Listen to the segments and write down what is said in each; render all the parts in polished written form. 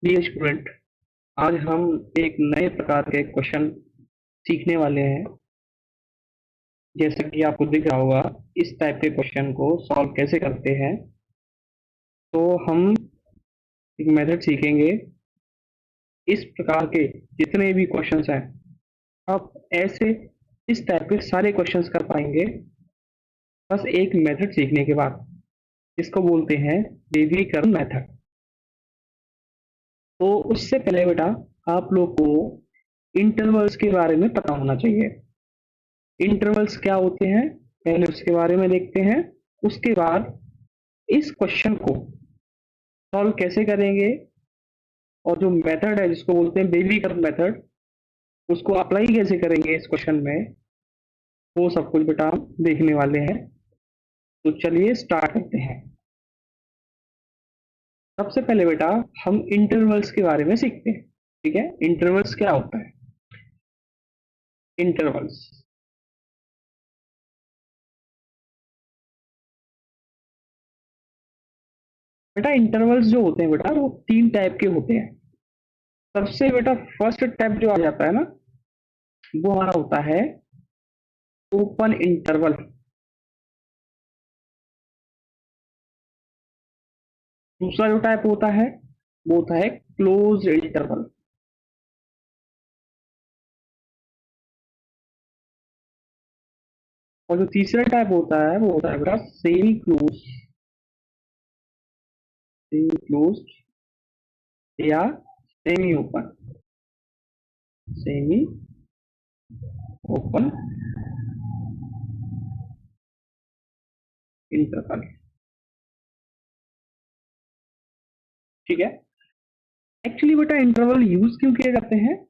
Dear student, आज हम एक नए प्रकार के क्वेश्चन सीखने वाले हैं। जैसा कि आपको दिख रहा होगा, इस टाइप के क्वेश्चन को सॉल्व कैसे करते हैं। तो हम एक मेथड सीखेंगे। इस प्रकार के जितने भी क्वेश्चंस हैं, आप ऐसे इस टाइप के सारे क्वेश्चंस कर पाएंगे बस एक मेथड सीखने के बाद। इसको बोलते हैं डेविकर्न मेथड। तो उससे पहले बेटा, आप लोग को इंटरवल्स के बारे में पता होना चाहिए। इंटरवल्स क्या होते हैं, पहले उसके बारे में देखते हैं। उसके बाद इस क्वेश्चन को सॉल्व कैसे करेंगे और जो मेथड है जिसको बोलते हैं बेबी कर्व मेथड, उसको अप्लाई कैसे करेंगे इस क्वेश्चन में, वो सब कुछ बेटा हम देखने वाले हैं। तो चलिए स्टार्ट करते हैं। सबसे पहले बेटा हम इंटरवल्स के बारे में सीखते हैं। ठीक है, इंटरवल्स क्या होता है। इंटरवल्स बेटा, इंटरवल्स जो होते हैं बेटा, वो तीन टाइप के होते हैं। सबसे बेटा फर्स्ट टाइप जो आ जाता है ना, वो हमारा होता है ओपन इंटरवल। दूसरा जो टाइप होता है वो होता है क्लोज इंटरवल। और जो तीसरा टाइप होता है वो होता है बेटा सेमी क्लोज। सेमी क्लोज या semi open. Semi open interval. ठीक है। एक्चुअली बेटा इंटरवल यूज क्यों किए जाते हैं,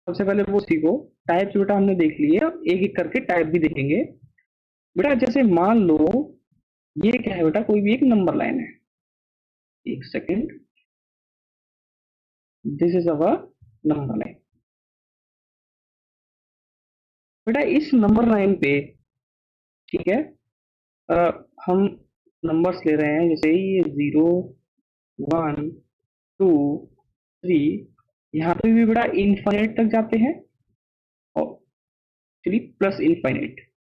सबसे पहले वो सीखो। टाइप्स बेटा हमने देख लिए, अब एक एक करके टाइप भी देखेंगे। बेटा जैसे मान लो ये क्या है बेटा, कोई भी एक नंबर लाइन है। एक second, this is our number line. बेटा इस नंबर लाइन पे, ठीक है, अ, हम नंबर्स ले रहे हैं। जैसे ये 0, 1, 2, 3, यहाँ पे भी बेटा इनफाइनाइट तक जाते हैं और एक्चुअली प्लस इनफाइनाइट।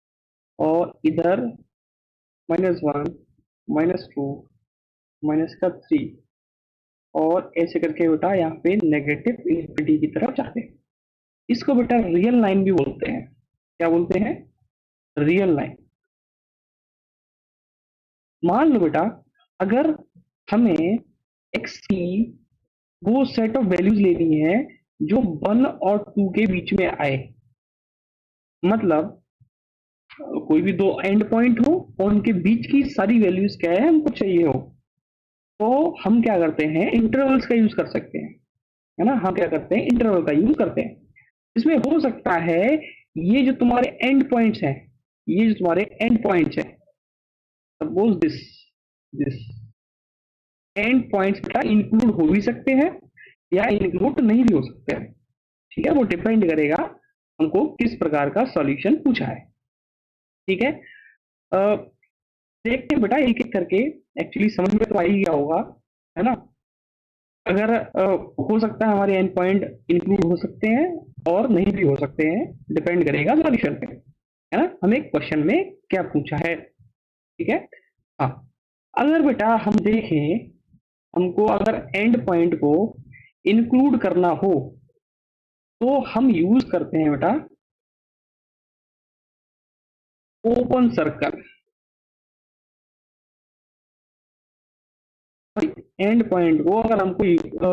और इधर -1, -2, -3, और ऐसे करके बेटा यहाँ पे नेगेटिव इन्फिनिटी की तरफ जाते हैं। इसको बेटा रियल लाइन भी बोलते हैं। क्या बोलते हैं? Real line. मान लो बेटा, अगर हमें एक्स की वो सेट ऑफ वैल्यूज लेनी है जो 1 और 2 के बीच में आए। मतलब कोई भी दो एंड पॉइंट हो और उनके बीच की सारी वैल्यूज क्या है हमको चाहिए हो, तो हम क्या करते हैं, इंटरवल्स का यूज कर सकते हैं। है ना, हम क्या करते हैं, इंटरवल का यूज करते हैं। इसमें हो सकता है ये जो तुम्हारे एंड पॉइंट्स हैं, ये जो तुम्हारे एंड पॉइंट्स हैं, सपोज दिस एंड पॉइंट्स बेटा इंक्लूड हो भी सकते हैं या इंक्लूड नहीं भी हो सकते हैं। ठीक है, वो डिपेंड करेगा हमको किस प्रकार का सॉल्यूशन पूछा है। ठीक है। अ, देखते हैं बेटा एक एक करके। एक्चुअली समझ में तो आ ही गया होगा, है ना। अगर हो सकता है हमारे एंड पॉइंट इंक्लूड हो सकते हैं और नहीं भी हो सकते हैं, डिपेंड करेगा सॉल्यूशन पे। है ना, हमें क्वेश्चन में क्या पूछा है। ठीक है। हाँ, अगर बेटा हम देखें, हमको अगर एंड पॉइंट को इंक्लूड करना हो तो हम यूज करते हैं बेटा ओपन सर्कल। एंड पॉइंट को अगर हमको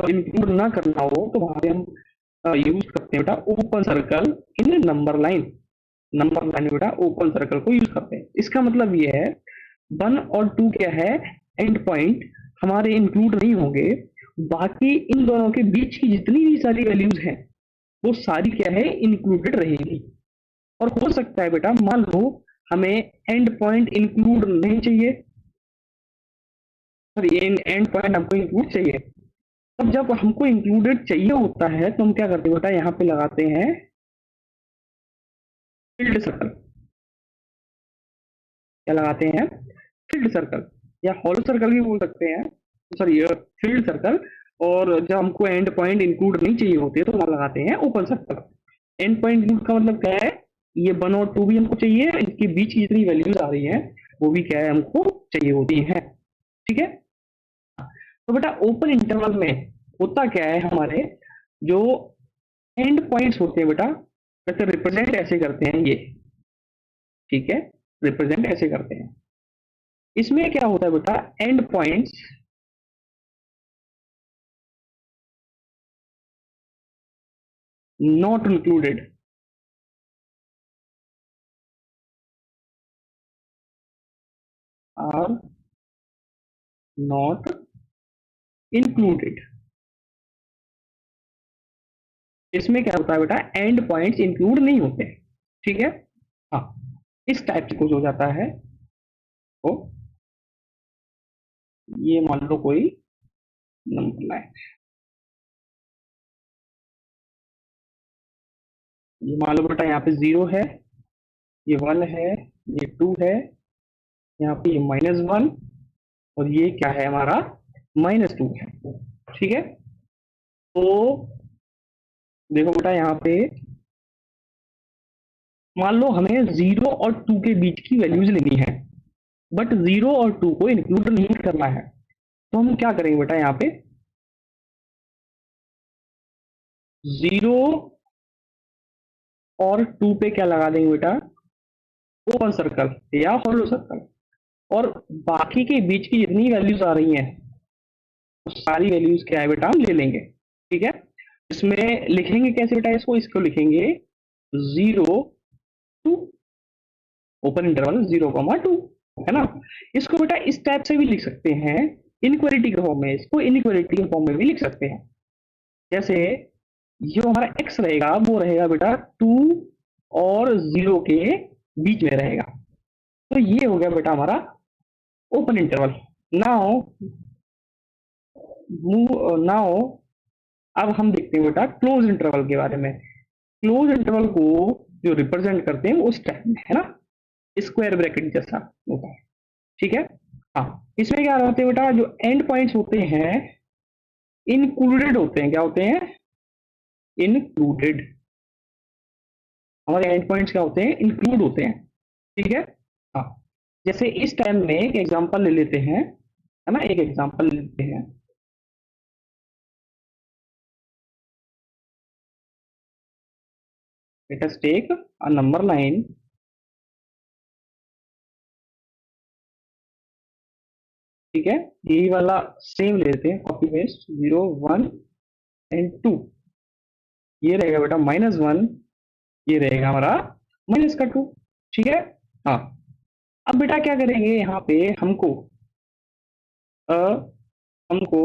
इंक्लूड ना करना हो तो वहां पे हम यूज करते हैं बेटा ओपन सर्कल इन नंबर लाइन। नंबर लाइन बेटा ओपन सर्कल को यूज करते हैं। इसका मतलब ये है 1 और 2 क्या है, एंड पॉइंट हमारे इंक्लूड नहीं होंगे। बाकी इन दोनों के बीच की जितनी भी सारी वैल्यूज हैं वो सारी क्या है, इंक्लूडेड रहेगी। और हो सकता है बेटा, मान लो हमें एंड पॉइंट इंक्लूड नहीं चाहिए, सॉरी एंड पॉइंट हमको इंक्लूड चाहिए। तब जब हमको इंक्लूडेड चाहिए होता है तो हम क्या करते हैं बेटा, यहाँ पे लगाते हैं फील्ड सर्कल। क्या लगाते हैं? फील्ड सर्कल, या हॉलो सर्कल भी बोल सकते हैं। Sorry, field circle. और जब हमको एंड पॉइंट इंक्लूड नहीं चाहिए होते तो वहां लगाते हैं open circle. And point include का मतलब क्या है, ये 1 और 2 भी हमको चाहिए, इसके बीच की जितनी वैल्यूज आ रही हैं वो भी क्या है हमको चाहिए होती हैं। ठीक है। तो बेटा ओपन इंटरवल में होता क्या है, हमारे जो एंड पॉइंट्स होते हैं बेटा, वैसे रिप्रेजेंट ऐसे करते हैं ये। ठीक है, रिप्रेजेंट ऐसे करते हैं। इसमें क्या होता है बेटा, end points not included, are not included. इसमें क्या होता है बेटा, एंड पॉइंट्स इंक्लूड नहीं होते। ठीक है। हाँ, इस टाइप से कुछ हो जाता है। तो ये मान लो कोई नंबर लाइन, ये मान लो बेटा यहाँ पे 0 है, ये 1 है, ये 2 है, यहाँ पे ये -1, और ये क्या है हमारा -2 है। ठीक है। तो देखो बेटा यहाँ पे मान लो हमें 0 और 2 के बीच की वैल्यूज लेनी है, बट 0 और 2 को इंक्लूड नहीं करना है। तो हम क्या करेंगे बेटा, यहाँ पे 0 और 2 पे क्या लगा देंगे बेटा, ओपन सर्कल या हॉलो सर्कल, और बाकी के बीच की जितनी वैल्यूज आ रही हैं वो सारी वैल्यूज क्या है बेटा हम ले लेंगे। ठीक है। इसमें लिखेंगे कैसे बेटा, इसको लिखेंगे 0 टू ओपन इंटरवल 0, 2, है ना। इसको बेटा इस टाइप से भी लिख सकते हैं, इनक्वालिटी के फॉर्म में, इसको इनक्वालिटी के फॉर्म में भी लिख सकते हैं। जैसे जो हमारा x रहेगा वो रहेगा बेटा 2 और 0 के बीच में रहेगा। तो ये हो गया बेटा हमारा ओपन इंटरवल। नाउ नाउ अब हम देखते हैं बेटा क्लोज इंटरवल के बारे में। क्लोज इंटरवल को जो रिप्रेजेंट करते हैं उस टाइप में, है ना, स्क्वायर ब्रैकेट जैसा होता है। ठीक है। हाँ, इसमें क्या होते हैं बेटा, जो एंड पॉइंट्स होते हैं इंक्लूडेड होते हैं। क्या होते हैं, इंक्लूडेड। हमारे एंड पॉइंट्स क्या होते हैं, इंक्लूड होते हैं। ठीक है। हाँ, जैसे इस टाइम में एक एग्जांपल ले लेते हैं, है ना, एक एग्जांपल ले लेते हैं। Let us take a number line. ठीक है, यही वाला सेम लेते हैं, कॉपी पेस्ट 0, 1 एंड 2। ये रहेगा बेटा -1, ये रहेगा हमारा -2। ठीक है। हाँ, अब बेटा क्या करेंगे, यहाँ पे हमको अ, हमको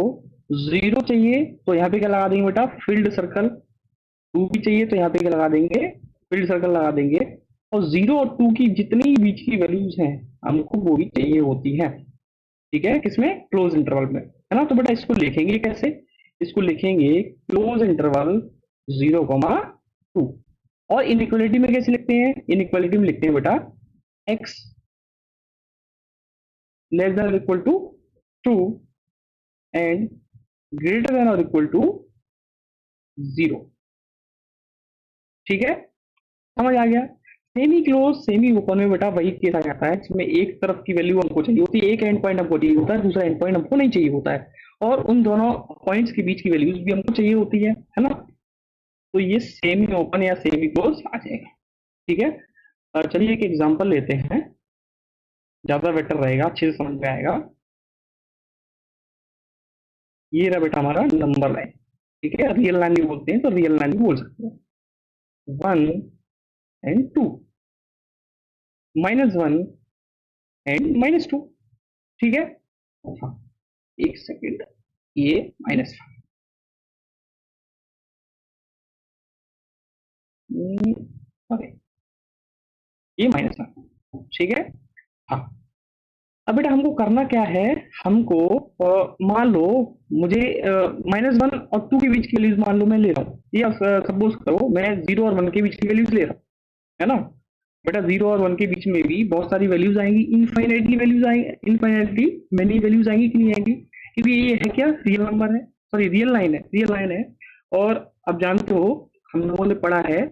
0 चाहिए तो यहाँ पे क्या लगा देंगे बेटा, फील्ड सर्कल। 2 भी चाहिए तो यहाँ पे क्या लगा देंगे, फील्ड सर्कल लगा देंगे। और 0 और 2 की जितनी बीच की वैल्यूज हैं हमको वो भी चाहिए होती है। ठीक है, किसमें, क्लोज इंटरवल में, है ना। तो बेटा इसको लिखेंगे कैसे, इसको लिखेंगे क्लोज इंटरवल 0, 2। और इनइक्वालिटी में कैसे लिखते हैं, इनइक्वालिटी में लिखते हैं बेटा x लेस देन और equal to 2 and greater than और इक्वल टू 0। ठीक है, समझ आ गया। सेमी क्लोज सेमी ओपन में बेटा वही केस आ जाता है जिसमें एक तरफ की वैल्यू हमको चाहिए होती है, एक एंड पॉइंट हमको चाहिए होता है, दूसरा एंड पॉइंट हमको नहीं चाहिए होता है, और उन दोनों पॉइंट्स के बीच की वैल्यूज भी हमको चाहिए होती है ना। तो ये सेमी ओपन या सेमी क्लोज आ जाएगा। ठीक है। चलिए एक एग्जांपल लेते हैं, ज्यादा बेटर रहेगा, अच्छे से समझ में आएगा। ये रहा बेटा हमारा नंबर लाइन। ठीक है, रियल लाइन भी बोलते हैं तो रियल लाइन भी बोल सकते हैं। 1 एंड 2, -1 एंड -2। ठीक है। हाँ, एक सेकेंड, ये माइनस, अरे ये -1। ठीक है। हाँ, अब बेटा हमको करना क्या है, हमको मान लो मुझे -1 और 2 के बीच की वैल्यूज मान लो मैं ले रहा हूँ, या सपोज करो मैं 0 और 1 के बीच की वैल्यूज ले रहा हूँ, है ना। बेटा 0 और 1 के बीच में भी बहुत सारी वैल्यूज आएंगी, इनफाइनाइटली वैल्यूज आएंगी, इनफाइनाइटली मेनी वैल्यूज आएंगी कि नहीं आएंगी, क्योंकि ये है क्या, रियल नंबर है। सॉरी रियल लाइन है, रियल लाइन है। और अब जानते हो हम लोगों ने पढ़ा है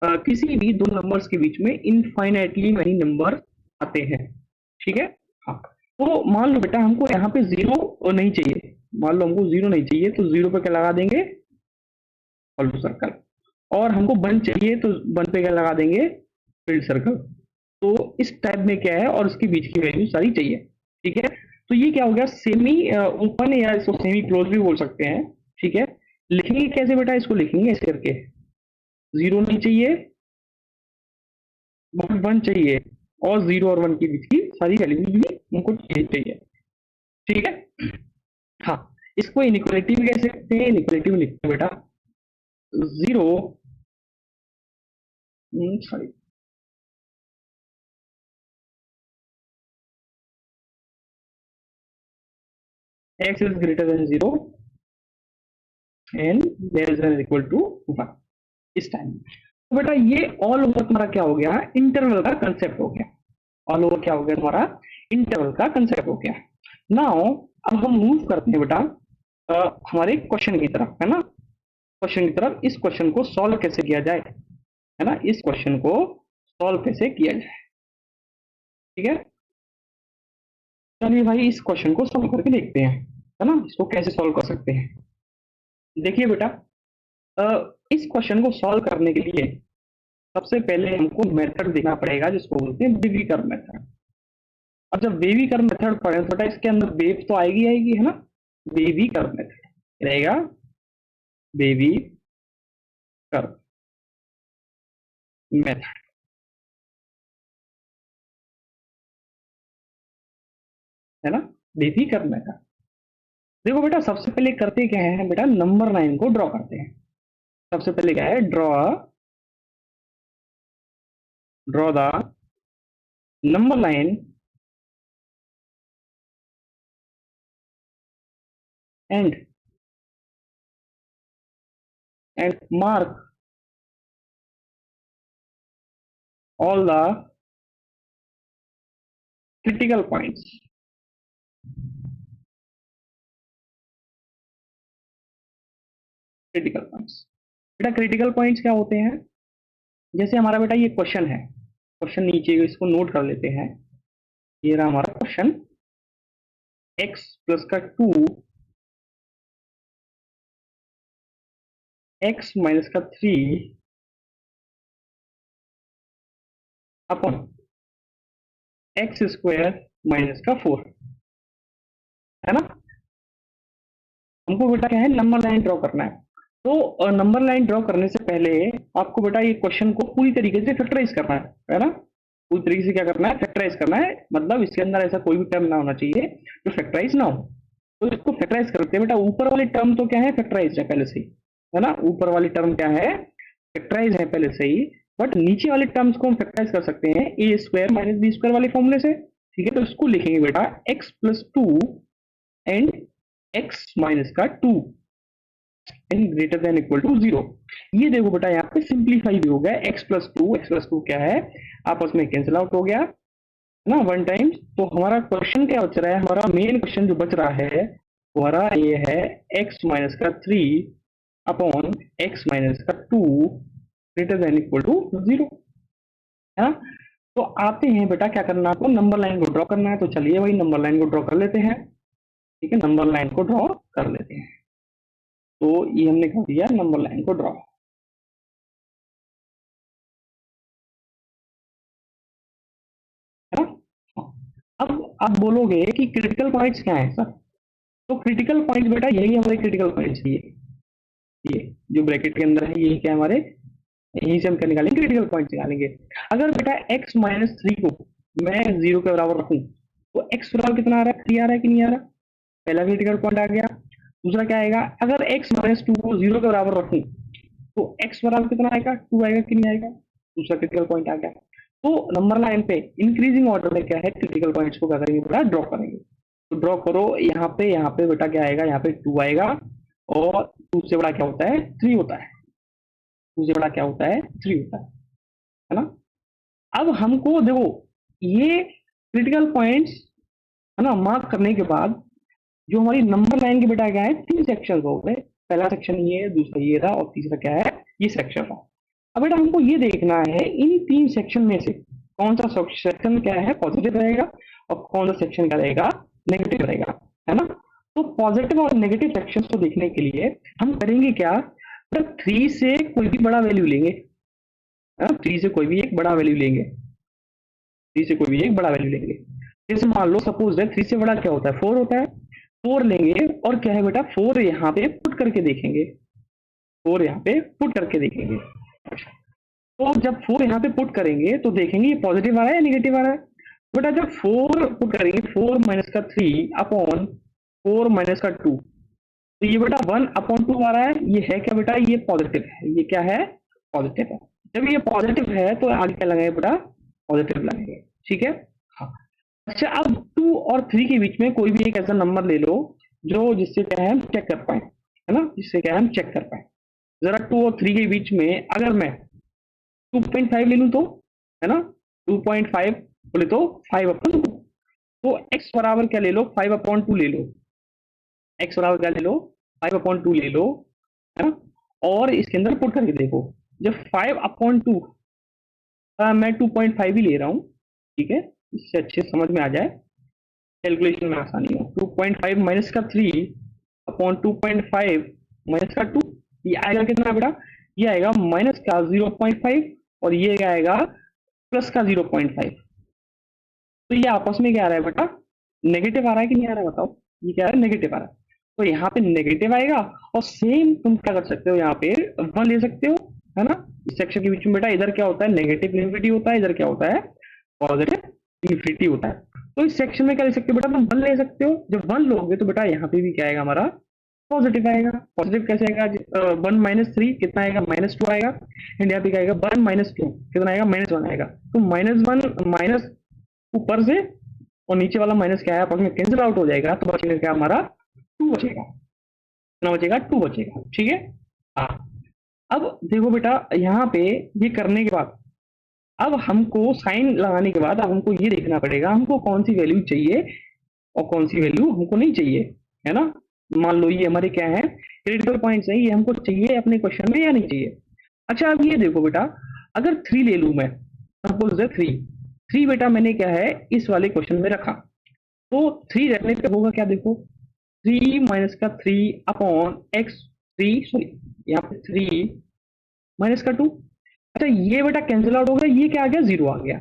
किसी भी दो नंबर्स के बीच में इनफाइनाइटली मैनी नंबर आते हैं, ठीक है। हाँ, तो मान लो बेटा हमको यहाँ पे जीरो नहीं चाहिए, मान लो हमको जीरो नहीं चाहिए, तो जीरो पे क्या लगा देंगे, फॉलो सर्कल। और हमको वन चाहिए तो वन पे क्या लगा देंगे, फील्ड सर्कल। तो इस टाइप में क्या है, और इसके बीच की वैल्यू सारी चाहिए, ठीक है। तो ये क्या हो गया, सेमी ओपन या इसको सेमी क्लोज भी बोल सकते हैं, ठीक है। लिखेंगे कैसे बेटा, इसको लिखेंगे ऐसे करके, जीरो नहीं चाहिए, वन वन चाहिए, और जीरो और वन के बीच की सारी वैल्यू भी हमको चाहिए, ठीक है। हाँ, इसको इनइक्वालिटी भी कह सकते हैं, इनइक्वालिटी में लिखते हैं बेटा zero, sorry, x is greater than 0 and less than equal to 1 इस टाइम। तो बेटा ये ऑल ओवर तुम्हारा क्या हो गया, इंटरवल का कंसेप्ट हो गया। ऑल ओवर क्या हो गया तुम्हारा, इंटरवल का कंसेप्ट हो गया। नाउ अब हम मूव करते हैं बेटा हमारे क्वेश्चन की तरफ, है ना। क्वेश्चन की तरफ, इस क्वेश्चन को सॉल्व कैसे किया जाए, है ना, इस क्वेश्चन को सॉल्व कैसे किया जाए, ठीक है। चलिए भाई इस क्वेश्चन को सॉल्व करके देखते हैं, है ना, इसको कैसे सॉल्व कर सकते हैं। देखिए बेटा इस क्वेश्चन को सॉल्व करने के लिए सबसे पहले हमको मेथड देखना पड़ेगा जिसको बोलते हैं बेबी कर्व मेथड। अब जब बेबी कर्व मेथड पढ़े तो बेटा इसके अंदर वेव तो आएगी आएगी, है ना। बेबी कर्व मेथड रहेगा, बेबी कर्व मेथड, है ना, बेबी कर्व मेथड। देखो बेटा सबसे पहले करते क्या है बेटा, नंबर लाइन को ड्रॉ करते हैं। सबसे पहले क्या है, draw draw the number line and mark all the critical points। Critical points, बेटा क्रिटिकल पॉइंट्स क्या होते हैं, जैसे हमारा बेटा ये क्वेश्चन है, क्वेश्चन नीचे इसको नोट कर लेते हैं। ये रहा हमारा क्वेश्चन, x प्लस का 2, x माइनस का 3 अपॉन एक्स स्क्वायर माइनस का 4, है ना। हमको बेटा क्या है, नंबर लाइन ड्रॉ करना है। तो नंबर लाइन ड्रॉ करने से पहले आपको बेटा ये क्वेश्चन को पूरी तरीके से फैक्टराइज करना है ना। पूरी तरीके से क्या करना है, फैक्टराइज करना है, मतलब इसके अंदर ऐसा कोई भी टर्म ना होना चाहिए जो फैक्टराइज ना हो। तो इसको फैक्टराइज करते हैं बेटा, ऊपर वाली टर्म तो क्या है, फैक्टराइज है पहले से ही, है ना। ऊपर वाली टर्म क्या है, फैक्टराइज है पहले से ही। बट नीचे वाले टर्म्स को हम फैक्टराइज कर सकते हैं a square minus b square वाले फॉर्मूले से, ठीक है। तो इसको लिखेंगे बेटा x plus two and x minus का 2 and greater than equal to 0। ये देखो बेटा यहाँ पे सिंप्लीफाई भी हो गया, एक्स प्लस टू क्या है, आपस में कैंसिल आउट हो गया, है ना, वन टाइम। तो हमारा क्वेश्चन क्या बच रहा है, हमारा मेन क्वेश्चन जो बच रहा है हमारा ये है एक्स माइनस का 3 अपॉन एक्स माइनस का 2 ग्रेटर देन इक्वल टू 0, है ना। तो आते हैं बेटा क्या करना, आपको नंबर लाइन को ड्रॉ करना है। तो चलिए भाई नंबर लाइन को ड्रॉ कर लेते हैं, ठीक है, नंबर लाइन को ड्रॉ कर लेते हैं। तो ये हमने कर दिया नंबर लाइन को ड्रॉ, है ना। अब आप बोलोगे कि क्रिटिकल पॉइंट्स क्या है सर, तो क्रिटिकल पॉइंट बेटा यही हमारे क्रिटिकल पॉइंट्स, ये जो ब्रैकेट के अंदर है यही क्या हमारे, यही से हम क्या निकालेंगे, क्रिटिकल पॉइंट निकालेंगे। अगर बेटा x माइनस 3 को मैं 0 के बराबर रखूं तो x बराबर कितना आ रहा है, 3 आ रहा है कि नहीं आ रहा, पहला क्रिटिकल पॉइंट आ गया। दूसरा क्या आएगा, अगर x माइनस 2 को 0 के बराबर रखूं तो x बराबर कितना आएगा, 2 आएगा कि नहीं आएगा, दूसरा क्रिटिकल पॉइंट आ गया। तो नंबर लाइन पे इंक्रीजिंग ऑर्डर में क्या है, क्रिटिकल पॉइंट्स को क्या करेंगे बेटा, ड्रॉ करेंगे। तो ड्रॉ करो, यहाँ पे बेटा क्या आएगा, यहाँ पे 2 आएगा, और 2 से बड़ा क्या होता है, 3 होता है, 2 से बड़ा क्या होता है, 3 होता है ना। अब हमको देखो ये क्रिटिकल पॉइंट्स, है ना, मार्क करने के बाद जो हमारी नंबर लाइन के बेटा क्या है, 3 सेक्शन हो गए। पहला सेक्शन ये है, दूसरा ये था, और तीसरा क्या है, ये सेक्शन था। अब बेटा हमको ये देखना है इन 3 सेक्शन में से कौन सा सेक्शन क्या है, पॉजिटिव रहेगा, और कौन सा सेक्शन क्या रहेगा, नेगेटिव रहेगा, है ना। तो पॉजिटिव और नेगेटिव सेक्शन को देखने के लिए हम करेंगे क्या, मतलब 3 से कोई भी बड़ा वैल्यू लेंगे, है ना, 3 से कोई भी एक बड़ा वैल्यू लेंगे, 3 से कोई भी एक बड़ा वैल्यू लेंगे। जैसे मान लो सपोज है 3 से बड़ा क्या होता है, 4 होता है। 4 लेंगे और क्या है बेटा, 4 यहाँ पे पुट करके देखेंगे, 4 यहाँ पे पुट करके देखेंगे। तो जब 4 यहाँ पे पुट करेंगे तो देखेंगे ये पॉजिटिव आ रहा है या निगेटिव आ रहा है। बेटा जब 4 पुट करेंगे, 4 माइनस का 3 अपॉन 4 माइनस का 2, तो ये बेटा 1/2 आ रहा है। ये है क्या बेटा, ये पॉजिटिव है। ये क्या है, पॉजिटिव है। जब ये पॉजिटिव है तो आगे क्या लगाएंगे बेटा, पॉजिटिव लगाएंगे, ठीक है। हाँ, अच्छा अब 2 और 3 के बीच में कोई भी एक ऐसा नंबर ले लो जो जिससे क्या है हम चेक कर पाए, है ना, जिससे क्या है हम चेक कर पाए। जरा 2 और 3 के बीच में अगर मैं 2.5 ले लूँ तो, है ना, 2.5 बोले तो 5/2। तो x बराबर क्या ले लो, 5/2 ले लो। x बराबर क्या ले लो, 5/2 ले लो, है ना। और इसके अंदर पुट करके देखो, जब 5/2 मैं 2.5 ही ले रहा हूँ, ठीक है, इससे अच्छे समझ में आ जाए, कैलकुलेशन में आसानी हो। 2.5 माइनस का 3 अपॉन 2.5 माइनस का 2, ये आएगा कितना बेटा, ये आएगा माइनस का 0.5, और ये आएगा प्लस का 0.5। तो ये आपस में क्या आ रहा है बेटा, नेगेटिव आ रहा है कि नहीं आ रहा है, बताओ। ये क्या आ रहा है, नेगेटिव आ रहा है। तो यहाँ पे नेगेटिव आएगा, और सेम तुम क्या कर सकते हो, यहाँ पे 1 ले सकते हो, है ना। इस सेक्शन के बीच में बेटा इधर क्या होता है, नेगेटिव इन्फिनिटी होता है, इधर क्या होता है, पॉजिटिव इन्फिनिटी होता है। तो इस सेक्शन में क्या ले सकते हो बेटा, तुम 1 ले सकते हो। जब 1 लोगे तो बेटा यहाँ पे भी क्या आएगा हमारा, पॉजिटिव आएगा। पॉजिटिव कैसे आएगा, 1 - 3 कितना आएगा, -2 आएगा। एंड यहाँ पे क्या आएगा, 1 - 2 कितना आएगा, -1 आएगा। तो -1 माइनस ऊपर से, और नीचे वाला माइनस क्या है, आपस में कैंसिल आउट हो जाएगा, तो बचेगा क्या हमारा, 2 बचेगा। कितना बचेगा, 2 बचेगा, ठीक है। हाँ, अब देखो बेटा यहाँ पे ये करने के बाद, अब हमको साइन लगाने के बाद अब हमको ये देखना पड़ेगा हमको कौन सी वैल्यू चाहिए और कौन सी वैल्यू हमको नहीं चाहिए, है ना। मान लो ये हमारे क्या है, क्रिटिकल पॉइंट्स है, ये हमको चाहिए अपने क्वेश्चन में या नहीं चाहिए। अच्छा अब ये देखो बेटा, अगर 3 ले लूं मैं, सपोज है 3, 3 बेटा मैंने क्या है इस वाले क्वेश्चन में रखा, तो 3 रखने पे होगा क्या, देखो 3 माइनस का 3 अपॉन एक्स, 3 सॉरी यहाँ पे 3 माइनस का 2। अच्छा ये बेटा कैंसिल आउट हो गया, ये क्या आ गया, 0 आ गया।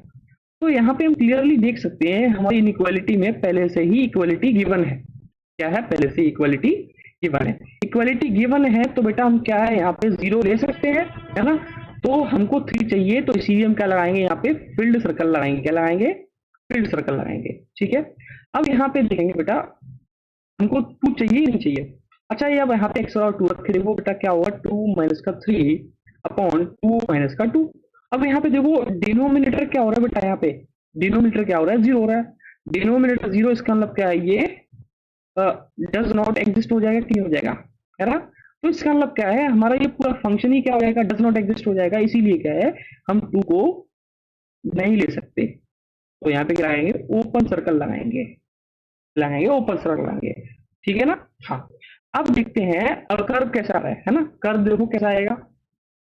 तो यहाँ पे हम क्लियरली देख सकते हैं हमारी इनइक्वालिटी में पहले से ही इक्वालिटी गिवन है। क्या है, पहले से इक्वालिटी गिवन है। इक्वालिटी गिवन है तो बेटा हम क्या है यहाँ पे 0 ले सकते हैं, है ना। तो हमको 3 चाहिए, तो इसीलिए हम क्या लगाएंगे, यहाँ पे फील्ड सर्कल लगाएंगे। क्या लगाएंगे, फील्ड सर्कल लगाएंगे, ठीक है। अब यहाँ पे देखेंगे बेटा हमको 2 चाहिए ही नहीं चाहिए। अच्छा ये अब यहाँ पे एक्स और 2 रखे, देखो बेटा क्या होगा, 2 माइनस का 3 अपॉन 2 माइनस का 2। अब यहाँ पे देखो डिनोमिनेटर क्या हो रहा है बेटा, यहाँ पे डिनोमिनेटर क्या हो रहा है, 0 हो रहा है। डिनोमिनेटर 0, इसका मतलब क्या है, ये डज नॉट एग्जिस्ट हो जाएगा कि नहीं हो जाएगा, है ना। तो इसका मतलब क्या है, हमारा ये पूरा फंक्शन ही क्या हो जाएगा, डज नॉट एग्जिस्ट हो जाएगा। इसीलिए क्या है, हम 2 को नहीं ले सकते। तो यहाँ पे क्या लगाएंगे, ओपन सर्कल लगाएंगे, लगाएंगे ओपन सर्कल लगाएंगे, ठीक है ना। हाँ, अब देखते हैं अब कर्व कैसा है ना। कर्व देखो कैसा आएगा,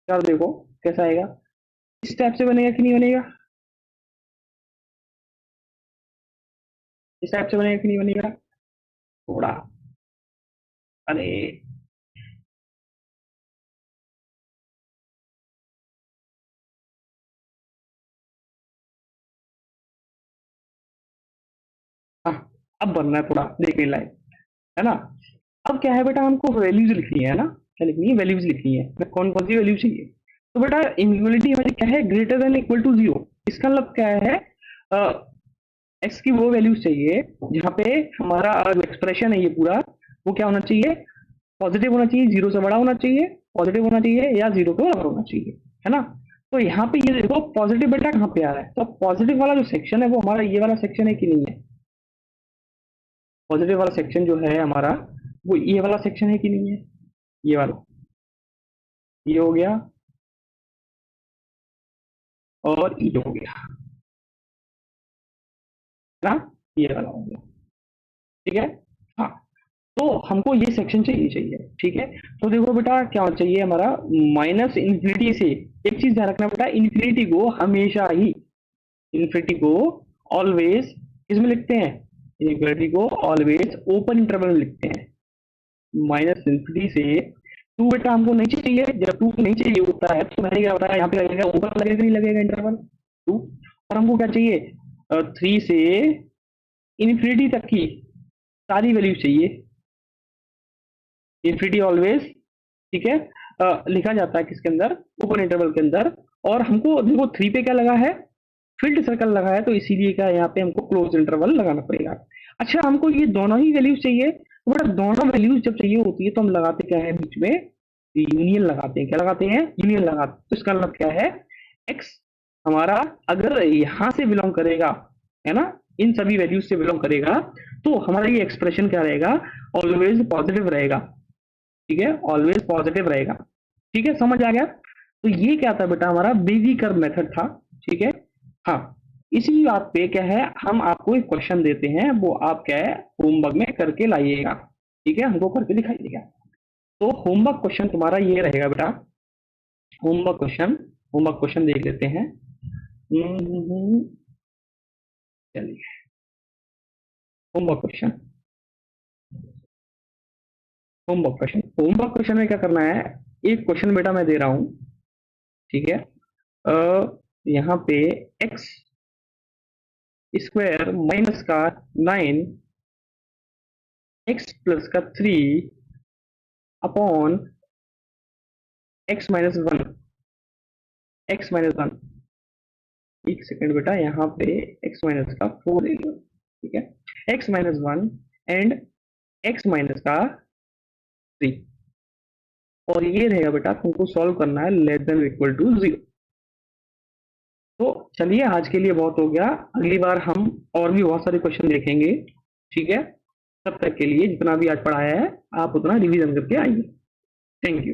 कर्व देखो कैसा आएगा, इस टाइप से बनेगा कि नहीं बनेगा, इस टाइप से बनेगा कि नहीं बनेगा, थोड़ा, अरे हाँ, अब बनना है थोड़ा देखने लायक, है ना। अब क्या है बेटा, हमको वैल्यूज लिखनी है ना, क्या लिखनी है, वैल्यूज लिखनी है। कौन कौन सी वैल्यू चाहिए, तो बेटा इक्वलिटी हमारी क्या है, ग्रेटर देन इक्वल टू 0। इसका मतलब क्या है, एक्स की वो वैल्यूज चाहिए जहाँ पे हमारा जो एक्सप्रेशन है ये पूरा, वो क्या होना चाहिए, पॉजिटिव होना चाहिए, 0 से बड़ा होना चाहिए, पॉजिटिव होना चाहिए, या 0 के बराबर होना चाहिए, है ना। तो यहाँ पे ये देखो पॉजिटिव बेटा कहाँ पे आ रहा है, तो पॉजिटिव वाला जो सेक्शन है वो हमारा ये वाला सेक्शन है कि नहीं है। पॉजिटिव वाला सेक्शन जो है हमारा, वो ये वाला सेक्शन है कि नहीं है, ये वाला, ये हो गया, और ये हो गया, है ना, ये वाला हो गया, ठीक है। हाँ, तो हमको ये सेक्शन चाहिए, ठीक है। तो देखो बेटा क्या होना चाहिए हमारा, माइनस इन्फिनिटी से, एक चीज ध्यान रखना बेटा, इन्फिनिटी को हमेशा ही, इन्फिनिटी को ऑलवेज किसमें लिखते हैं, इन्फिनिटी को ऑलवेज ओपन इंटरवल में लिखते हैं। माइनस इन्फिनिटी से टू बेटा हमको नहीं चाहिए, जब टू नहीं चाहिए होता है तो मैंने क्या बताया, यहाँ पे लगेगा ओपन लगेगा नहीं लगेगा इंटरवल टू। और हमको क्या चाहिए, थ्री से इन्फिनिटी तक की सारी वैल्यू चाहिए, इन्फिनिटी ऑलवेज, ठीक है। लिखा जाता है किसके अंदर, ओपन इंटरवल के अंदर। और हमको देखो थ्री पे क्या लगा है, फील्ड सर्कल लगा है, तो इसीलिए क्या यहाँ पे हमको क्लोज इंटरवल लगाना पड़ेगा। अच्छा हमको ये दोनों ही वैल्यूज चाहिए, तो बेटा दोनों वैल्यूज जब चाहिए होती है तो हम लगाते क्या है बीच में, यूनियन लगाते हैं। क्या लगाते हैं, यूनियन लगाते हैं। तो इसका मतलब क्या है, एक्स हमारा अगर यहाँ से बिलोंग करेगा, है ना, इन सभी वैल्यूज से बिलोंग करेगा, तो हमारा ये एक्सप्रेशन क्या रहेगा, ऑलवेज पॉजिटिव रहेगा, ठीक है, ऑलवेज पॉजिटिव रहेगा। ठीक है, समझ आ गया। तो ये क्या था बेटा, हमारा बेजी कर्व मेथड था, ठीक है। हाँ, इसी बात पे क्या है, हम आपको एक क्वेश्चन देते हैं, वो आप क्या है होमवर्क में करके लाइएगा, ठीक है, हमको करके दिखाइएगा। तो होमवर्क क्वेश्चन तुम्हारा ये रहेगा बेटा, होमवर्क क्वेश्चन, होमवर्क क्वेश्चन देख लेते हैं। चलिए, homework question, homework question, homework question में क्या करना है, एक क्वेश्चन बेटा मैं दे रहा हूं, ठीक है। यहाँ पे एक्स स्क्वायर माइनस का 9, एक्स प्लस का 3 upon x minus 1, x minus 1, एक सेकेंड बेटा, यहाँ पे एक्स माइनस का 4 ले लो, ठीक है, x minus 1 and x minus का 3। और ये रहेगा बेटा, तुमको सॉल्व करना है लेस देन इक्वल टू 0। तो चलिए आज के लिए बहुत हो गया, अगली बार हम और भी बहुत सारे क्वेश्चन देखेंगे, ठीक है। तब तक के लिए जितना भी आज पढ़ाया है आप उतना रिवीजन करके आइए। Thank you.